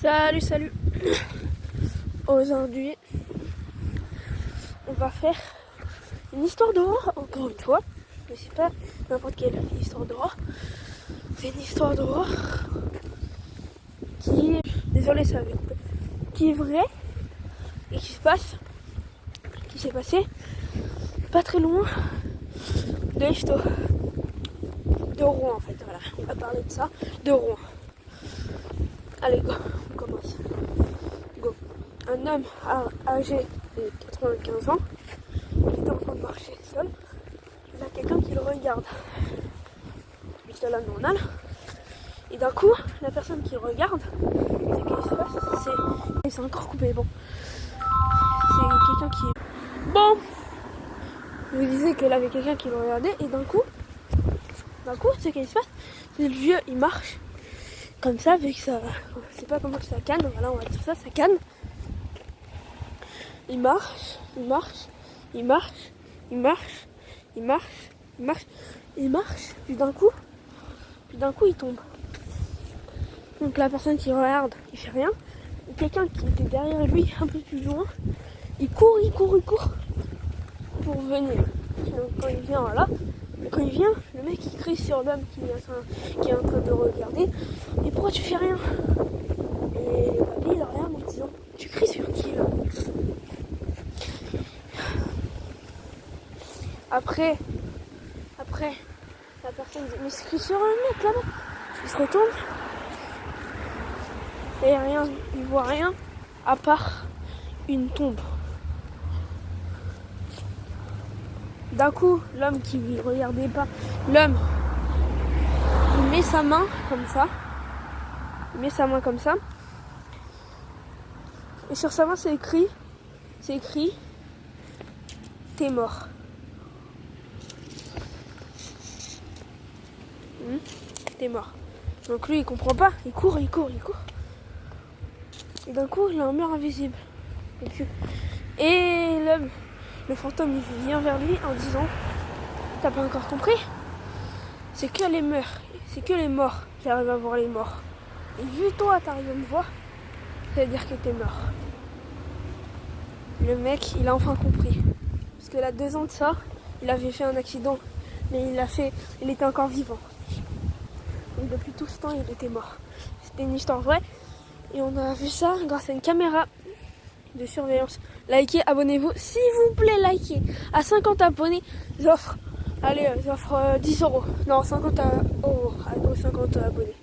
Salut. Aujourd'hui, on va faire une histoire d'horreur, encore une fois. Mais c'est pas n'importe quelle histoire d'horreur. C'est une histoire d'horreur qui est, désolé ça va couper, qui est vraie et qui s'est passé pas très loin de Rouen en fait. Voilà, on va parler de ça, de Rouen. Allez, go, on commence. Go. Un homme âgé de 95 ans, il était en train de marcher seul. Il y a quelqu'un qui le regarde. Juste là, normal. Et d'un coup, la personne qui le regarde, c'est qu'est-ce qui se passe? C'est encore coupé, bon. C'est quelqu'un qui... Bon, je vous disais qu'il avait quelqu'un qui le regardait, et d'un coup, ce qui se passe, c'est le vieux, il marche. Comme ça, vu que ça... Je sais pas comment que ça canne, voilà, on va dire ça canne. Il marche, puis d'un coup, il tombe. Donc la personne qui regarde, il fait rien. Et quelqu'un qui était derrière lui, un peu plus loin, il court pour venir. Donc quand il vient, le mec il crie sur l'homme qui est en train de regarder. Et pourquoi tu fais rien? Et le papy il regarde en disant, tu cries sur qui là? Après, la personne dit, mais c'est crie sur un mec là-bas. Il se retourne. Et rien, il voit rien à part une tombe. D'un coup, l'homme qui ne regardait pas, il met sa main comme ça. Et sur sa main, c'est écrit, t'es mort. T'es mort. Donc lui, il comprend pas, il court. Et d'un coup, il a un mur invisible. Et l'homme, le fantôme, il vient vers lui en disant, t'as pas encore compris? C'est que les morts qui arrivent à voir les morts. Et vu toi, t'arrives à me voir, ça veut dire que t'es mort. Le mec, il a enfin compris. Parce que là, 2 ans de ça, il avait fait un accident. Mais il était encore vivant. Donc depuis tout ce temps, il était mort. C'était une histoire vraie. Et on a vu ça grâce à une caméra de surveillance. Likez, abonnez-vous. S'il vous plaît, likez. À 50 abonnés, j'offre 10 euros. Non, 50 euros aux 50 abonnés.